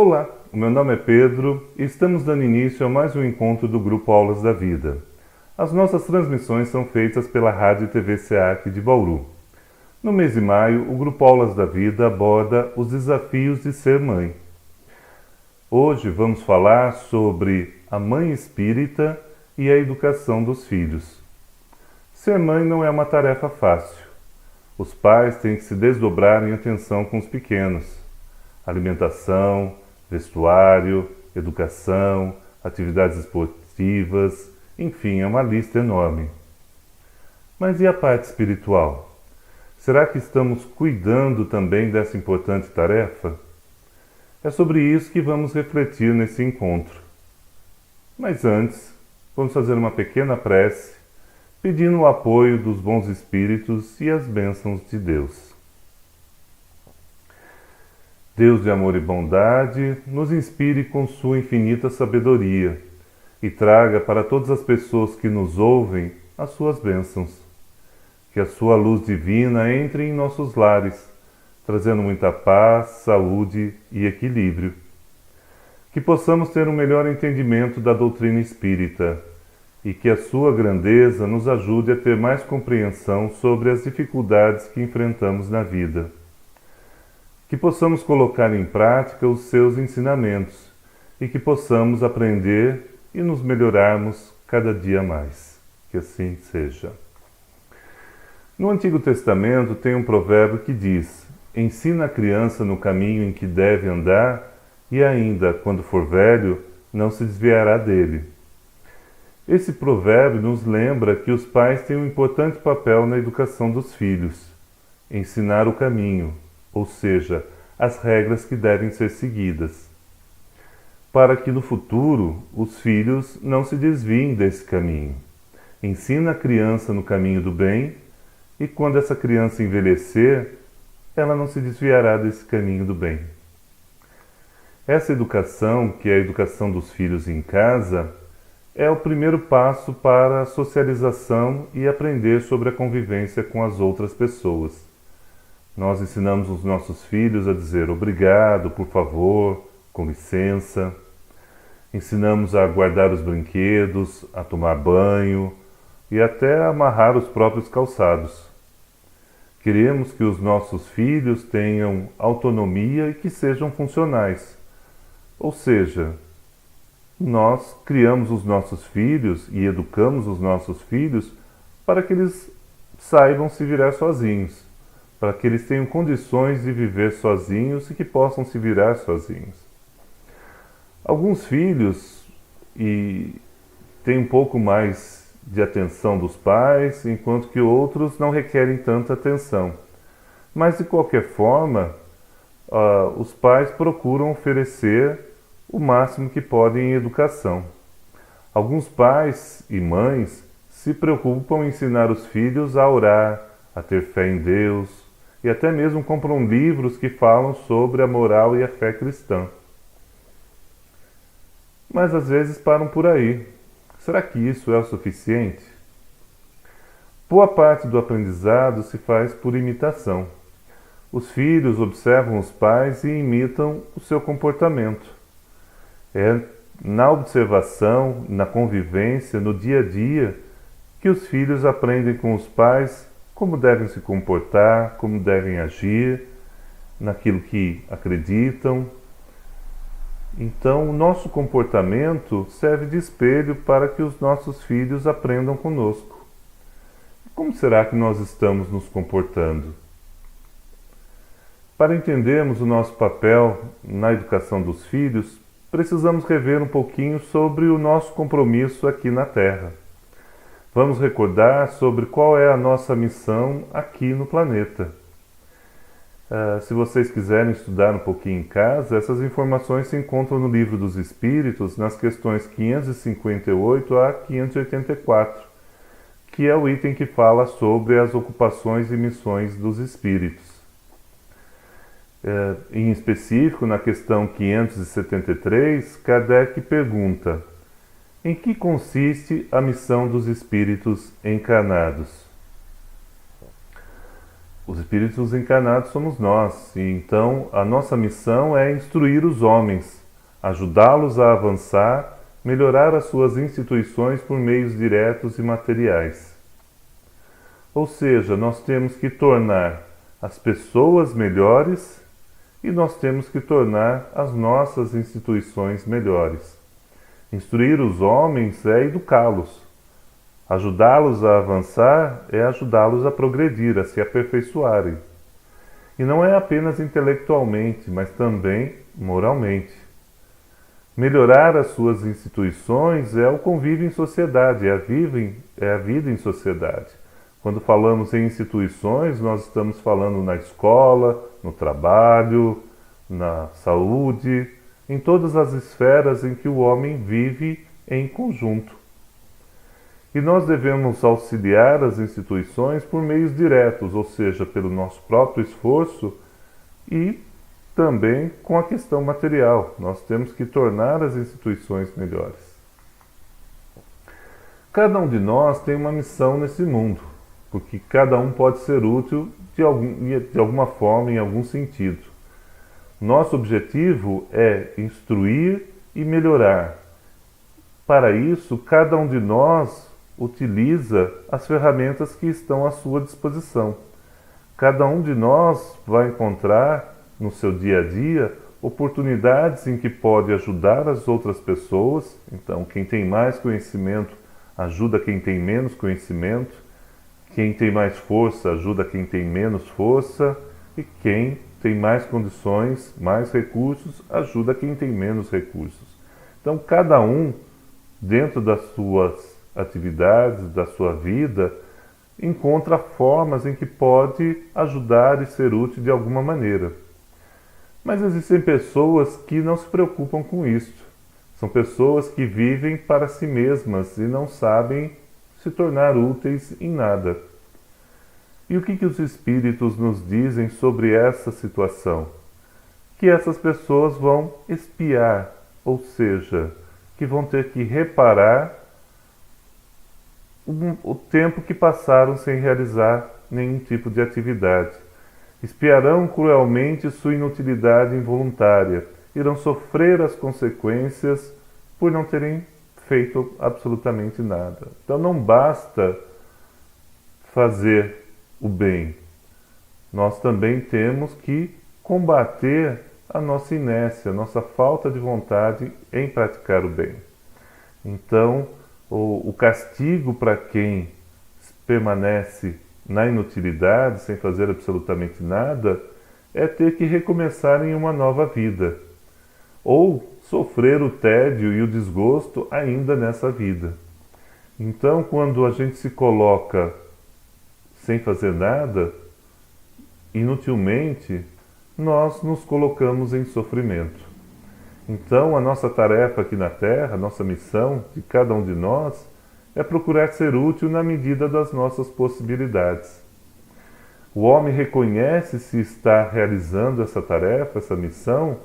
Olá, o meu nome é Pedro e estamos dando início a mais um encontro do Grupo Aulas da Vida. As nossas transmissões são feitas pela Rádio e TV SEAC de Bauru. No mês de maio, o Grupo Aulas da Vida aborda os desafios de ser mãe. Hoje vamos falar sobre a mãe espírita e a educação dos filhos. Ser mãe não é uma tarefa fácil. Os pais têm que se desdobrar em atenção com os pequenos. Alimentação, vestuário, educação, atividades esportivas, enfim, é uma lista enorme. Mas e a parte espiritual? Será que estamos cuidando também dessa importante tarefa? É sobre isso que vamos refletir nesse encontro. Mas antes, vamos fazer uma pequena prece, pedindo o apoio dos bons espíritos e as bênçãos de Deus. Deus de amor e bondade, nos inspire com sua infinita sabedoria e traga para todas as pessoas que nos ouvem as suas bênçãos. Que a sua luz divina entre em nossos lares, trazendo muita paz, saúde e equilíbrio. Que possamos ter um melhor entendimento da doutrina espírita e que a sua grandeza nos ajude a ter mais compreensão sobre as dificuldades que enfrentamos na vida. Que possamos colocar em prática os seus ensinamentos e que possamos aprender e nos melhorarmos cada dia mais. Que assim seja. No Antigo Testamento tem um provérbio que diz: ensina a criança no caminho em que deve andar e ainda, quando for velho, não se desviará dele. Esse provérbio nos lembra que os pais têm um importante papel na educação dos filhos, ensinar o caminho, ou seja, as regras que devem ser seguidas, para que no futuro os filhos não se desviem desse caminho. Ensina a criança no caminho do bem e quando essa criança envelhecer, ela não se desviará desse caminho do bem. Essa educação, que é a educação dos filhos em casa, é o primeiro passo para a socialização e aprender sobre a convivência com as outras pessoas. Nós ensinamos os nossos filhos a dizer obrigado, por favor, com licença. Ensinamos a guardar os brinquedos, a tomar banho e até a amarrar os próprios calçados. Queremos que os nossos filhos tenham autonomia e que sejam funcionais. Ou seja, nós criamos os nossos filhos e educamos os nossos filhos para que eles saibam se virar sozinhos, para que eles tenham condições de viver sozinhos e que possam se virar sozinhos. Alguns filhos têm um pouco mais de atenção dos pais, enquanto que outros não requerem tanta atenção. Mas, de qualquer forma, os pais procuram oferecer o máximo que podem em educação. Alguns pais e mães se preocupam em ensinar os filhos a orar, a ter fé em Deus, e até mesmo compram livros que falam sobre a moral e a fé cristã. Mas às vezes param por aí. Será que isso é o suficiente? Boa parte do aprendizado se faz por imitação. Os filhos observam os pais e imitam o seu comportamento. É na observação, na convivência, no dia a dia, que os filhos aprendem com os pais como devem se comportar, como devem agir, naquilo que acreditam. Então, o nosso comportamento serve de espelho para que os nossos filhos aprendam conosco. Como será que nós estamos nos comportando? Para entendermos o nosso papel na educação dos filhos, precisamos rever um pouquinho sobre o nosso compromisso aqui na Terra. Vamos recordar sobre qual é a nossa missão aqui no planeta. Se vocês quiserem estudar um pouquinho em casa, essas informações se encontram no Livro dos Espíritos, nas questões 558 a 584, que é o item que fala sobre as ocupações e missões dos espíritos. Em específico, na questão 573, Kardec pergunta: em que consiste a missão dos espíritos encarnados? Os espíritos encarnados somos nós, e então a nossa missão é instruir os homens, ajudá-los a avançar, melhorar as suas instituições por meios diretos e materiais. Ou seja, nós temos que tornar as pessoas melhores e nós temos que tornar as nossas instituições melhores. Instruir os homens é educá-los. Ajudá-los a avançar é ajudá-los a progredir, a se aperfeiçoarem. E não é apenas intelectualmente, mas também moralmente. Melhorar as suas instituições é o convívio em sociedade, é a vida em sociedade. Quando falamos em instituições, nós estamos falando na escola, no trabalho, na saúde, em todas as esferas em que o homem vive em conjunto. E nós devemos auxiliar as instituições por meios diretos, ou seja, pelo nosso próprio esforço e também com a questão material. Nós temos que tornar as instituições melhores. Cada um de nós tem uma missão nesse mundo, porque cada um pode ser útil de alguma forma, em algum sentido. Nosso objetivo é instruir e melhorar. Para isso, cada um de nós utiliza as ferramentas que estão à sua disposição. Cada um de nós vai encontrar no seu dia a dia oportunidades em que pode ajudar as outras pessoas. Então, quem tem mais conhecimento ajuda quem tem menos conhecimento, quem tem mais força ajuda quem tem menos força, e quem tem mais condições, mais recursos, ajuda quem tem menos recursos. Então, cada um, dentro das suas atividades, da sua vida, encontra formas em que pode ajudar e ser útil de alguma maneira. Mas existem pessoas que não se preocupam com isso. São pessoas que vivem para si mesmas e não sabem se tornar úteis em nada. E o que os espíritos nos dizem sobre essa situação? Que essas pessoas vão expiar, ou seja, que vão ter que reparar o tempo que passaram sem realizar nenhum tipo de atividade. Espiarão cruelmente sua inutilidade involuntária, irão sofrer as consequências por não terem feito absolutamente nada. Então não basta fazer o bem, nós também temos que combater a nossa inércia, a nossa falta de vontade em praticar o bem. Então, o castigo para quem permanece na inutilidade, sem fazer absolutamente nada, é ter que recomeçar em uma nova vida, ou sofrer o tédio e o desgosto ainda nessa vida. Então, quando a gente se coloca sem fazer nada, inutilmente, nós nos colocamos em sofrimento. Então, a nossa tarefa aqui na Terra, a nossa missão de cada um de nós, é procurar ser útil na medida das nossas possibilidades. O homem reconhece se está realizando essa tarefa, essa missão,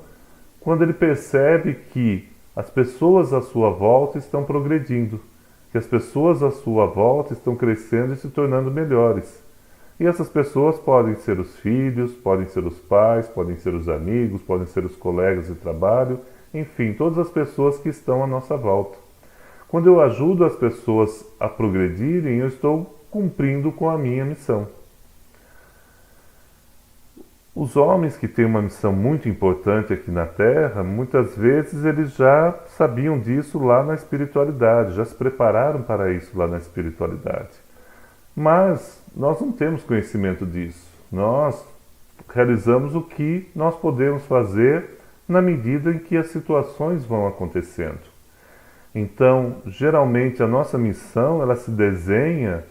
quando ele percebe que as pessoas à sua volta estão progredindo, que as pessoas à sua volta estão crescendo e se tornando melhores. E essas pessoas podem ser os filhos, podem ser os pais, podem ser os amigos, podem ser os colegas de trabalho, enfim, todas as pessoas que estão à nossa volta. Quando eu ajudo as pessoas a progredirem, eu estou cumprindo com a minha missão. Os homens que têm uma missão muito importante aqui na Terra, muitas vezes eles já sabiam disso lá na espiritualidade, já se prepararam para isso lá na espiritualidade. Mas nós não temos conhecimento disso. Nós realizamos o que nós podemos fazer na medida em que as situações vão acontecendo. Então, geralmente a nossa missão, ela se desenha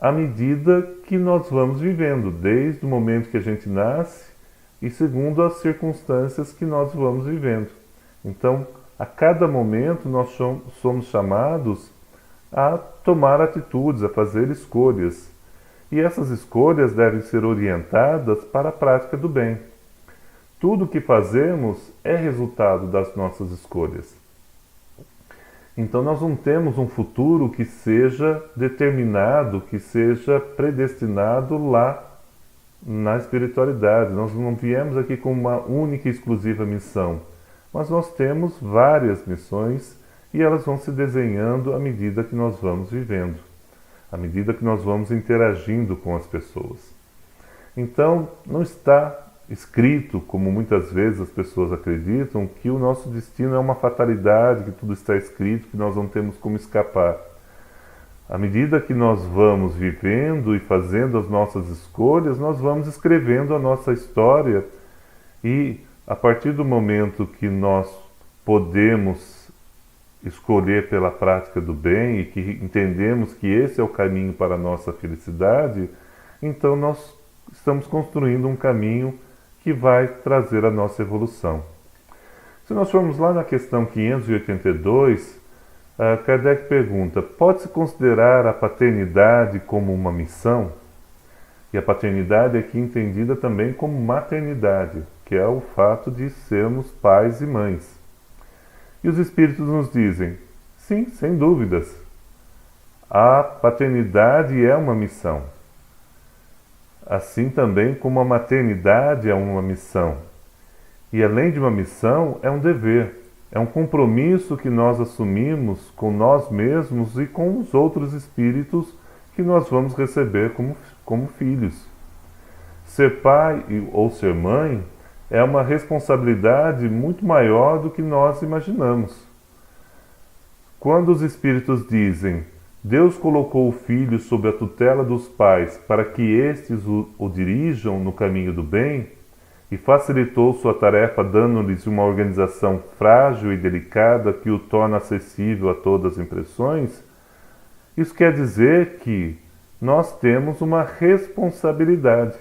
à medida que nós vamos vivendo, desde o momento que a gente nasce e segundo as circunstâncias que nós vamos vivendo. Então, a cada momento nós somos chamados a tomar atitudes, a fazer escolhas. E essas escolhas devem ser orientadas para a prática do bem. Tudo o que fazemos é resultado das nossas escolhas. Então nós não temos um futuro que seja determinado, que seja predestinado lá na espiritualidade. Nós não viemos aqui com uma única e exclusiva missão, mas nós temos várias missões e elas vão se desenhando à medida que nós vamos vivendo, à medida que nós vamos interagindo com as pessoas. Então, não está escrito, como muitas vezes as pessoas acreditam, que o nosso destino é uma fatalidade, que tudo está escrito, que nós não temos como escapar. À medida que nós vamos vivendo e fazendo as nossas escolhas, nós vamos escrevendo a nossa história e, a partir do momento que nós podemos escolher pela prática do bem e que entendemos que esse é o caminho para a nossa felicidade, então nós estamos construindo um caminho que vai trazer a nossa evolução. Se nós formos lá na questão 582, Kardec pergunta: pode-se considerar a paternidade como uma missão? E a paternidade é aqui entendida também como maternidade, que é o fato de sermos pais e mães. E os Espíritos nos dizem: sim, sem dúvidas, a paternidade é uma missão. Assim também como a maternidade é uma missão. E além de uma missão, é um dever. É um compromisso que nós assumimos com nós mesmos e com os outros espíritos que nós vamos receber como filhos. Ser pai ou ser mãe é uma responsabilidade muito maior do que nós imaginamos. Quando os espíritos dizem: Deus colocou o filho sob a tutela dos pais para que estes o dirijam no caminho do bem, e facilitou sua tarefa dando-lhes uma organização frágil e delicada que o torna acessível a todas as impressões, isso quer dizer que nós temos uma responsabilidade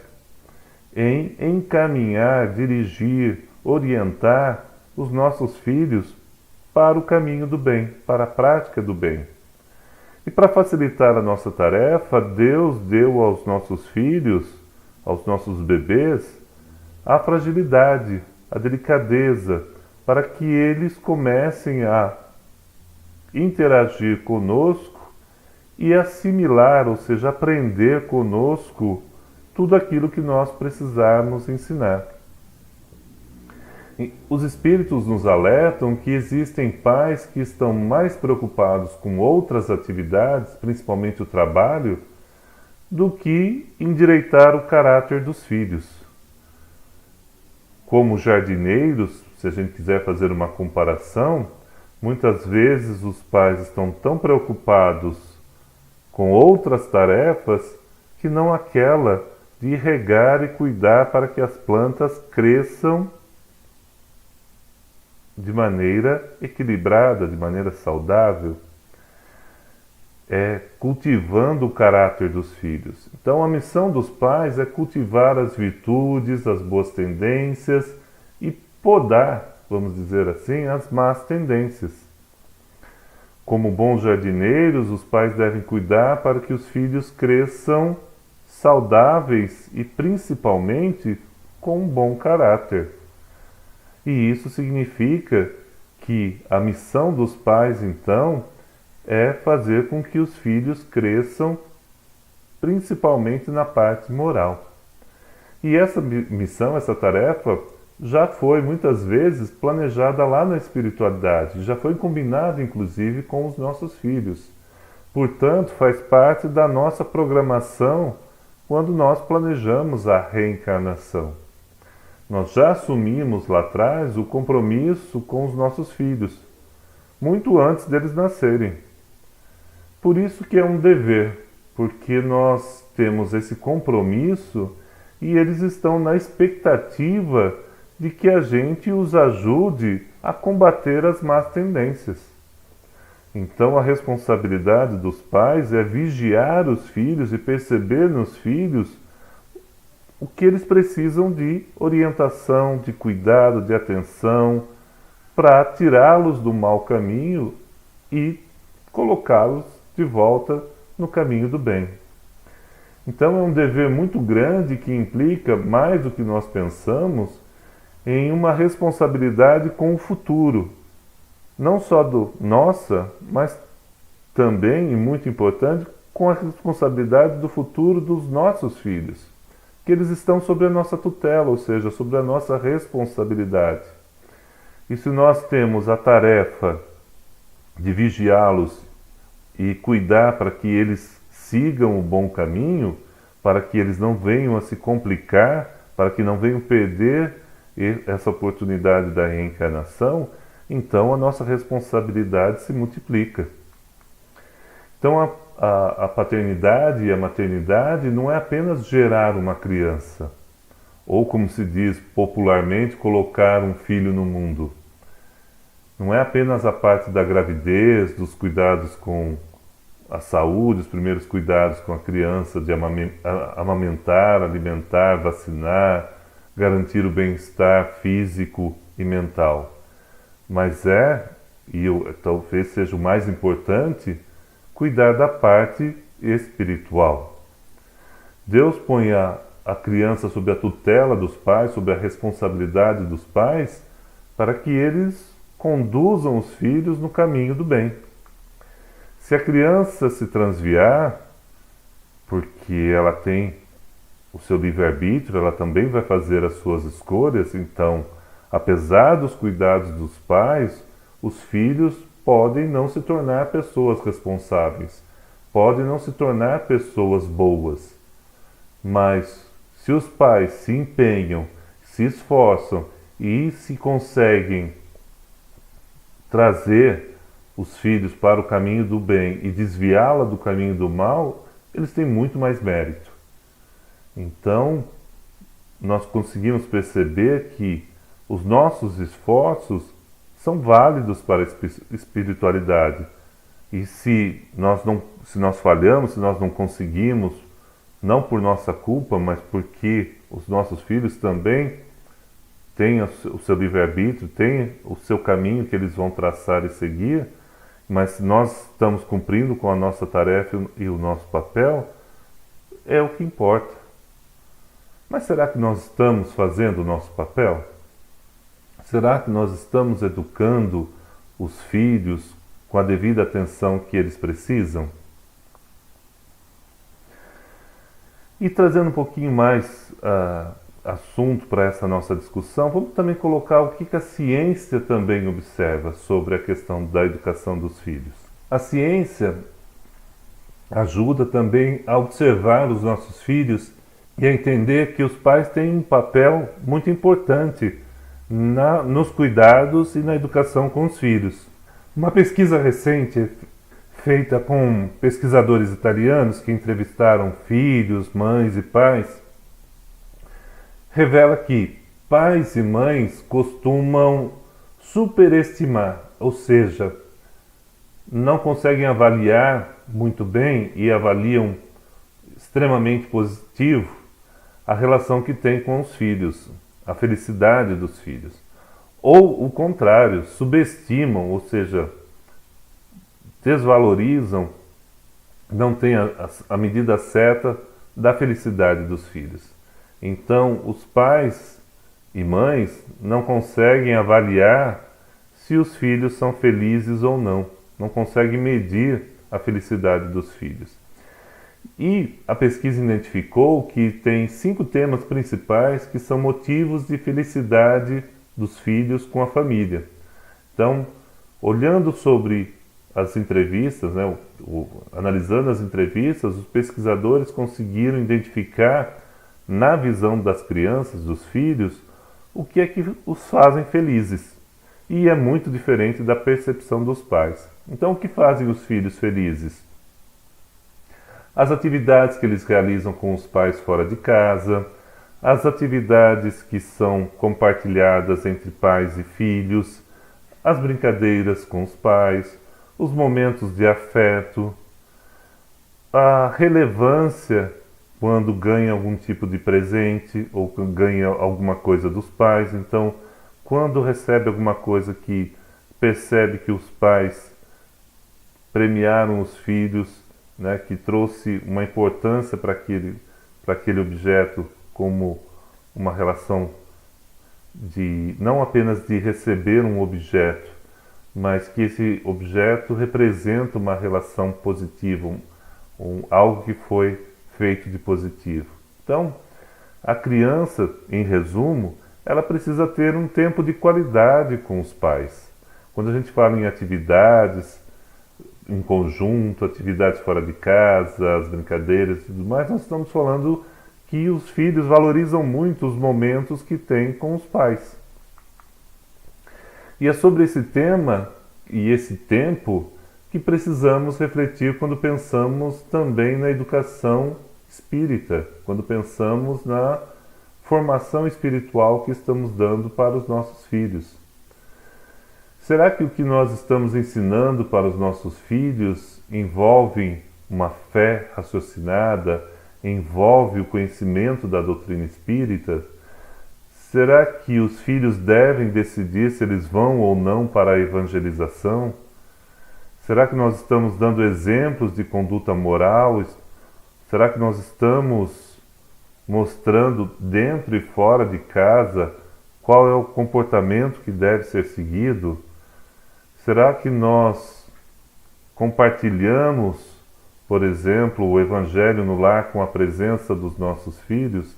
em encaminhar, dirigir, orientar os nossos filhos para o caminho do bem, para a prática do bem. E para facilitar a nossa tarefa, Deus deu aos nossos filhos, aos nossos bebês, a fragilidade, a delicadeza, para que eles comecem a interagir conosco e assimilar, ou seja, aprender conosco tudo aquilo que nós precisarmos ensinar. Os Espíritos nos alertam que existem pais que estão mais preocupados com outras atividades, principalmente o trabalho, do que endireitar o caráter dos filhos. Como jardineiros, se a gente quiser fazer uma comparação, muitas vezes os pais estão tão preocupados com outras tarefas que não aquela de regar e cuidar para que as plantas cresçam de maneira equilibrada, de maneira saudável, cultivando o caráter dos filhos. Então a missão dos pais é cultivar as virtudes, as boas tendências e podar, vamos dizer assim, as más tendências. Como bons jardineiros, os pais devem cuidar para que os filhos cresçam saudáveis e principalmente com um bom caráter. E isso significa que a missão dos pais, então, é fazer com que os filhos cresçam principalmente na parte moral. E essa missão, essa tarefa, já foi muitas vezes planejada lá na espiritualidade, já foi combinada inclusive com os nossos filhos. Portanto, faz parte da nossa programação quando nós planejamos a reencarnação. Nós já assumimos lá atrás o compromisso com os nossos filhos, muito antes deles nascerem. Por isso que é um dever, porque nós temos esse compromisso e eles estão na expectativa de que a gente os ajude a combater as más tendências. Então a responsabilidade dos pais é vigiar os filhos e perceber nos filhos o que eles precisam de orientação, de cuidado, de atenção, para tirá-los do mau caminho e colocá-los de volta no caminho do bem. Então é um dever muito grande que implica, mais do que nós pensamos, em uma responsabilidade com o futuro. Não só nossa, mas também, e muito importante, com a responsabilidade do futuro dos nossos filhos. que eles estão sob a nossa tutela, ou seja, sob a nossa responsabilidade. E se nós temos a tarefa de vigiá-los e cuidar para que eles sigam o bom caminho, para que eles não venham a se complicar, para que não venham perder essa oportunidade da reencarnação, então a nossa responsabilidade se multiplica. Então a paternidade e a maternidade não é apenas gerar uma criança, ou como se diz popularmente, colocar um filho no mundo. Não é apenas a parte da gravidez, dos cuidados com a saúde, os primeiros cuidados com a criança, de amamentar, alimentar, vacinar, garantir o bem-estar físico e mental. Mas talvez seja o mais importante, cuidar da parte espiritual. Deus põe a criança sob a tutela dos pais, sob a responsabilidade dos pais, para que eles conduzam os filhos no caminho do bem. Se a criança se transviar, porque ela tem o seu livre-arbítrio, ela também vai fazer as suas escolhas, então, apesar dos cuidados dos pais, os filhos podem não se tornar pessoas responsáveis, podem não se tornar pessoas boas. Mas se os pais se empenham, se esforçam e se conseguem trazer os filhos para o caminho do bem e desviá-la do caminho do mal, eles têm muito mais mérito. Então, nós conseguimos perceber que os nossos esforços são válidos para a espiritualidade. E se nós falhamos, se nós não conseguimos, não por nossa culpa, mas porque os nossos filhos também têm o seu livre-arbítrio, têm o seu caminho que eles vão traçar e seguir, mas nós estamos cumprindo com a nossa tarefa e o nosso papel, é o que importa. Mas será que nós estamos fazendo o nosso papel? Será que nós estamos educando os filhos com a devida atenção que eles precisam? E trazendo um pouquinho mais assunto para essa nossa discussão, vamos também colocar o que a ciência também observa sobre a questão da educação dos filhos. A ciência ajuda também a observar os nossos filhos e a entender que os pais têm um papel muito importante nos cuidados e na educação com os filhos. Uma pesquisa recente feita com pesquisadores italianos que entrevistaram filhos, mães e pais revela que pais e mães costumam superestimar, ou seja, não conseguem avaliar muito bem e avaliam extremamente positivo a relação que tem com os filhos, a felicidade dos filhos. Ou o contrário, subestimam, ou seja, desvalorizam, não têm a medida certa da felicidade dos filhos. Então, os pais e mães não conseguem avaliar se os filhos são felizes ou não conseguem medir a felicidade dos filhos. E a pesquisa identificou que tem 5 temas principais que são motivos de felicidade dos filhos com a família. Então, olhando sobre as entrevistas, analisando as entrevistas, os pesquisadores conseguiram identificar na visão das crianças, dos filhos, o que é que os fazem felizes. E é muito diferente da percepção dos pais. Então, o que fazem os filhos felizes? As atividades que eles realizam com os pais fora de casa, as atividades que são compartilhadas entre pais e filhos, as brincadeiras com os pais, os momentos de afeto, a relevância quando ganha algum tipo de presente ou ganha alguma coisa dos pais. Então, quando recebe alguma coisa que percebe que os pais premiaram os filhos, que trouxe uma importância para aquele objeto como uma relação de não apenas de receber um objeto, mas que esse objeto representa uma relação positiva, algo que foi feito de positivo. Então, A criança, em resumo, ela precisa ter um tempo de qualidade com os pais. Quando a gente fala em atividades em conjunto, atividades fora de casa, as brincadeiras e tudo mais, nós estamos falando que os filhos valorizam muito os momentos que têm com os pais. E é sobre esse tema e esse tempo que precisamos refletir quando pensamos também na educação espírita, quando pensamos na formação espiritual que estamos dando para os nossos filhos. Será que o que nós estamos ensinando para os nossos filhos envolve uma fé raciocinada, envolve o conhecimento da doutrina espírita? Será que os filhos devem decidir se eles vão ou não para a evangelização? Será que nós estamos dando exemplos de conduta moral? Será que nós estamos mostrando dentro e fora de casa qual é o comportamento que deve ser seguido? Será que nós compartilhamos, por exemplo, o Evangelho no lar com a presença dos nossos filhos?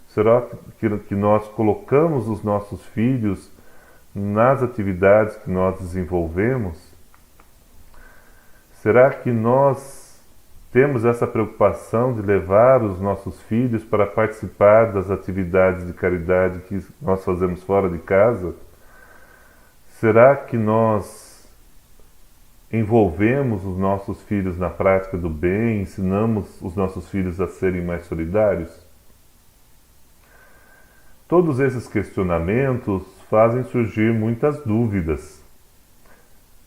Será que nós colocamos os nossos filhos nas atividades que nós desenvolvemos? Será que nós temos essa preocupação de levar os nossos filhos para participar das atividades de caridade que nós fazemos fora de casa? Será que nós envolvemos os nossos filhos na prática do bem, ensinamos os nossos filhos a serem mais solidários? Todos esses questionamentos fazem surgir muitas dúvidas.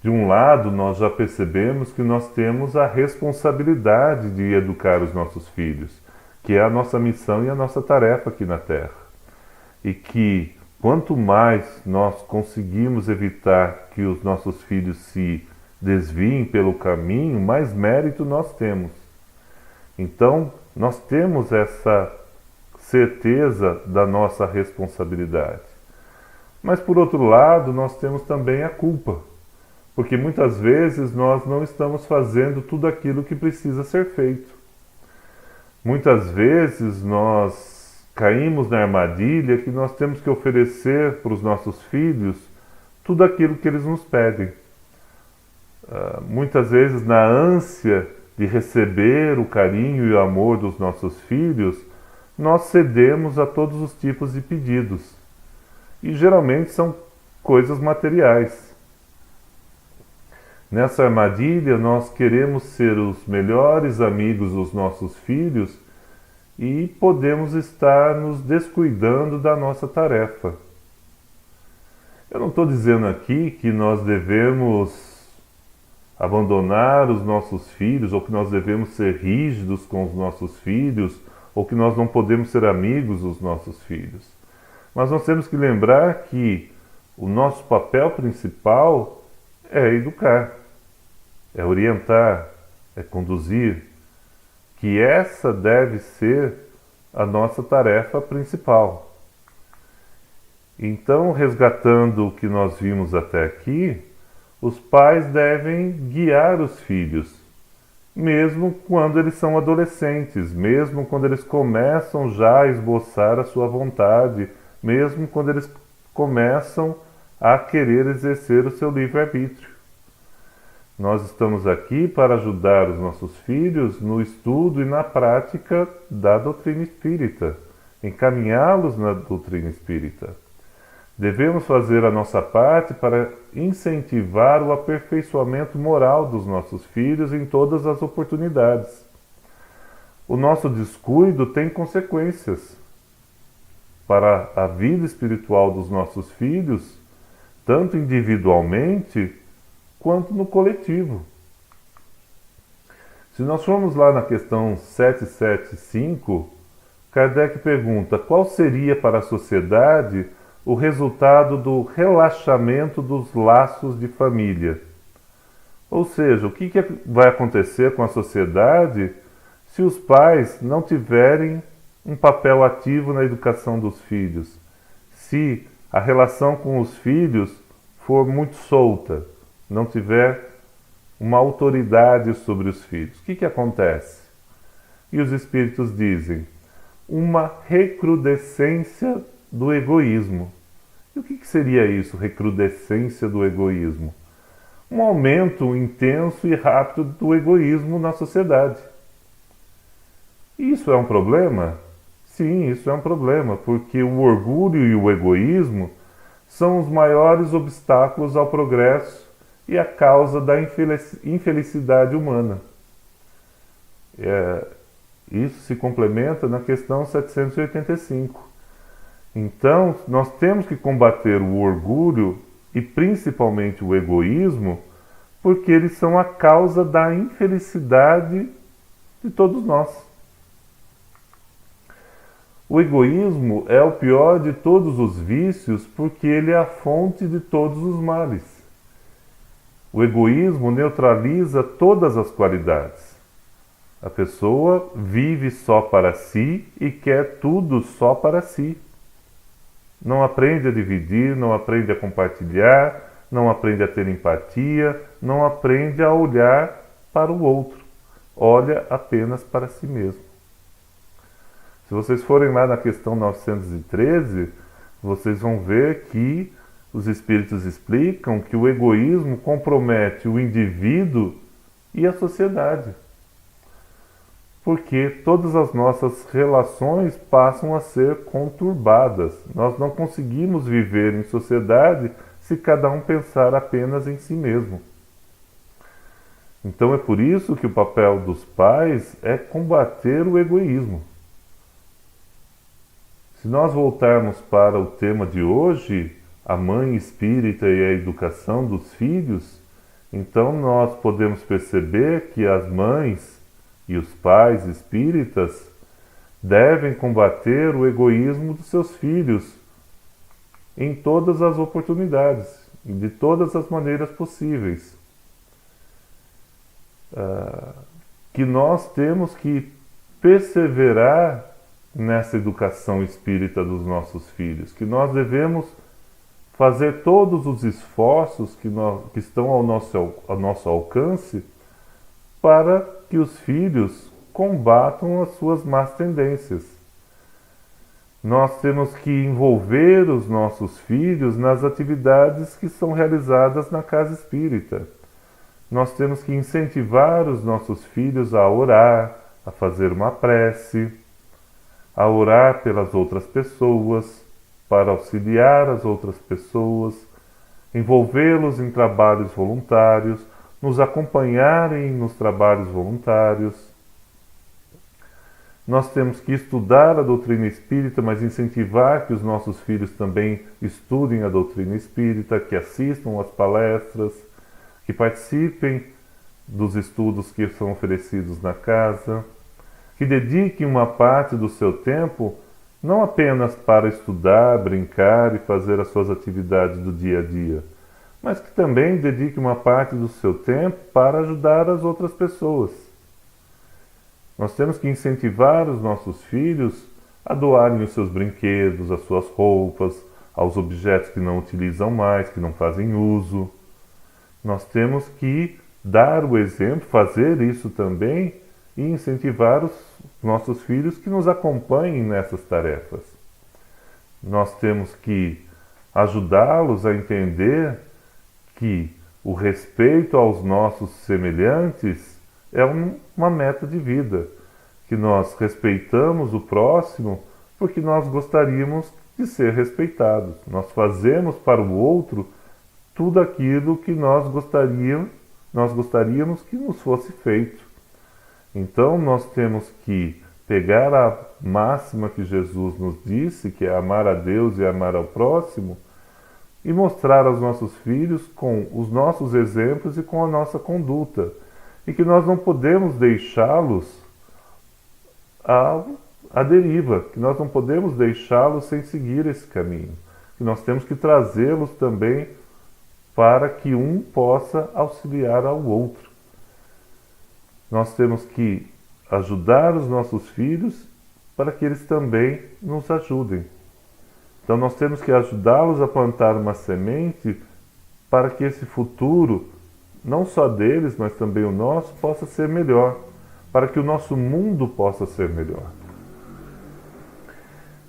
De um lado, nós já percebemos que nós temos a responsabilidade de educar os nossos filhos, que é a nossa missão e a nossa tarefa aqui na Terra. E que quanto mais nós conseguimos evitar que os nossos filhos se desviem pelo caminho, mais mérito nós temos. Então, nós temos essa certeza da nossa responsabilidade. Mas, por outro lado, nós temos também a culpa, porque muitas vezes nós não estamos fazendo tudo aquilo que precisa ser feito. Muitas vezes nós caímos na armadilha que nós temos que oferecer para os nossos filhos tudo aquilo que eles nos pedem. Muitas vezes, na ânsia de receber o carinho e o amor dos nossos filhos, nós cedemos a todos os tipos de pedidos. E geralmente são coisas materiais. Nessa armadilha, nós queremos ser os melhores amigos dos nossos filhos e podemos estar nos descuidando da nossa tarefa. Eu não estou dizendo aqui que nós devemos abandonar os nossos filhos, ou que nós devemos ser rígidos com os nossos filhos, ou que nós não podemos ser amigos dos nossos filhos. Mas nós temos que lembrar que o nosso papel principal é educar, é orientar, é conduzir, que essa deve ser a nossa tarefa principal. Então, resgatando o que nós vimos até aqui, os pais devem guiar os filhos, mesmo quando eles são adolescentes, mesmo quando eles começam já a esboçar a sua vontade, mesmo quando eles começam a querer exercer o seu livre-arbítrio. Nós estamos aqui para ajudar os nossos filhos no estudo e na prática da doutrina espírita, encaminhá-los na doutrina espírita. Devemos fazer a nossa parte para incentivar o aperfeiçoamento moral dos nossos filhos em todas as oportunidades. O nosso descuido tem consequências para a vida espiritual dos nossos filhos, tanto individualmente quanto no coletivo. Se nós formos lá na questão 775, Kardec pergunta: qual seria para a sociedade o resultado do relaxamento dos laços de família? Ou seja, o que vai acontecer com a sociedade se os pais não tiverem um papel ativo na educação dos filhos? Se a relação com os filhos for muito solta, não tiver uma autoridade sobre os filhos, o que acontece? E os espíritos dizem: uma recrudescência do egoísmo. E o que seria isso, recrudescência do egoísmo? Um aumento intenso e rápido do egoísmo na sociedade. Isso é um problema? Sim, isso é um problema, porque o orgulho e o egoísmo são os maiores obstáculos ao progresso e a causa da infelicidade humana. Isso se complementa na questão 785. Então, nós temos que combater o orgulho e principalmente o egoísmo, porque eles são a causa da infelicidade de todos nós. O egoísmo é o pior de todos os vícios, porque ele é a fonte de todos os males. O egoísmo neutraliza todas as qualidades. A pessoa vive só para si e quer tudo só para si. Não aprende a dividir, não aprende a compartilhar, não aprende a ter empatia, não aprende a olhar para o outro. Olha apenas para si mesmo. Se vocês forem lá na questão 913, vocês vão ver que os espíritos explicam que o egoísmo compromete o indivíduo e a sociedade. Porque todas as nossas relações passam a ser conturbadas. Nós não conseguimos viver em sociedade se cada um pensar apenas em si mesmo. Então é por isso que o papel dos pais é combater o egoísmo. Se nós voltarmos para o tema de hoje, a mãe espírita e a educação dos filhos, então nós podemos perceber que as mães e os pais espíritas devem combater o egoísmo dos seus filhos em todas as oportunidades e de todas as maneiras possíveis. Que nós temos que perseverar nessa educação espírita dos nossos filhos, que nós devemos fazer todos os esforços que estão ao nosso alcance para que os filhos combatam as suas más tendências. Nós temos que envolver os nossos filhos nas atividades que são realizadas na casa espírita. Nós temos que incentivar os nossos filhos a orar, a fazer uma prece, a orar pelas outras pessoas, para auxiliar as outras pessoas, envolvê-los em trabalhos voluntários, nos acompanharem nos trabalhos voluntários. Nós temos que estudar a doutrina espírita, mas incentivar que os nossos filhos também estudem a doutrina espírita, que assistam às palestras, que participem dos estudos que são oferecidos na casa, que dediquem uma parte do seu tempo não apenas para estudar, brincar e fazer as suas atividades do dia a dia, mas que também dedique uma parte do seu tempo para ajudar as outras pessoas. Nós temos que incentivar os nossos filhos a doarem os seus brinquedos, as suas roupas, aos objetos que não utilizam mais, que não fazem uso. Nós temos que dar o exemplo, fazer isso também e incentivar os nossos filhos que nos acompanhem nessas tarefas. Nós temos que ajudá-los a entender que o respeito aos nossos semelhantes é uma meta de vida, que nós respeitamos o próximo porque nós gostaríamos de ser respeitados. Nós fazemos para o outro tudo aquilo que nós gostaríamos que nos fosse feito. Então nós temos que pegar a máxima que Jesus nos disse, que é amar a Deus e amar ao próximo, e mostrar aos nossos filhos com os nossos exemplos e com a nossa conduta. E que nós não podemos deixá-los à deriva, que nós não podemos deixá-los sem seguir esse caminho. Que nós temos que trazê-los também para que um possa auxiliar ao outro. Nós temos que ajudar os nossos filhos para que eles também nos ajudem. Então nós temos que ajudá-los a plantar uma semente para que esse futuro, não só deles, mas também o nosso, possa ser melhor, para que o nosso mundo possa ser melhor.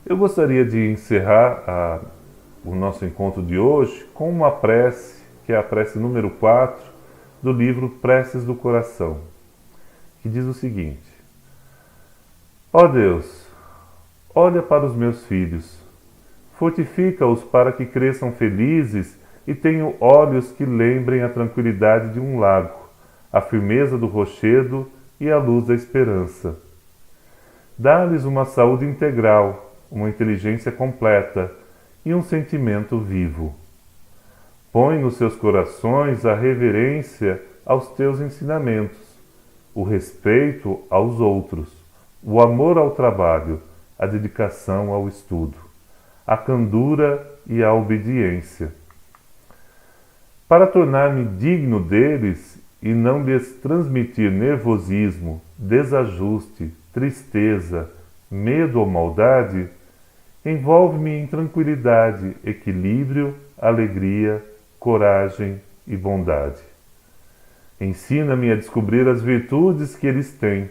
Eu gostaria de encerrar o nosso encontro de hoje com uma prece, que é a prece número 4 do livro Preces do Coração, que diz o seguinte: Ó Deus, olha para os meus filhos, fortifica-os para que cresçam felizes e tenham olhos que lembrem a tranquilidade de um lago, a firmeza do rochedo e a luz da esperança. Dá-lhes uma saúde integral, uma inteligência completa e um sentimento vivo. Põe nos seus corações a reverência aos teus ensinamentos, o respeito aos outros, o amor ao trabalho, a dedicação ao estudo, a candura e a obediência. Para tornar-me digno deles e não lhes transmitir nervosismo, desajuste, tristeza, medo ou maldade, envolve-me em tranquilidade, equilíbrio, alegria, coragem e bondade. Ensina-me a descobrir as virtudes que eles têm,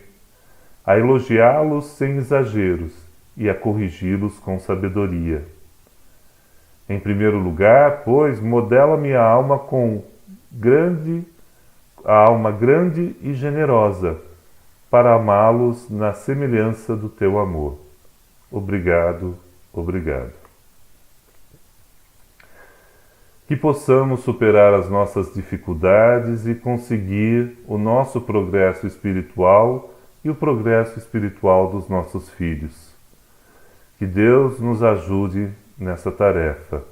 a elogiá-los sem exageros e a corrigi-los com sabedoria. Em primeiro lugar, pois, modela-me a alma grande e generosa, para amá-los na semelhança do teu amor. Obrigado, obrigado. Que possamos superar as nossas dificuldades e conseguir o nosso progresso espiritual e o progresso espiritual dos nossos filhos. Que Deus nos ajude nessa tarefa.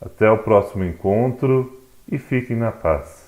Até o próximo encontro e fiquem na paz.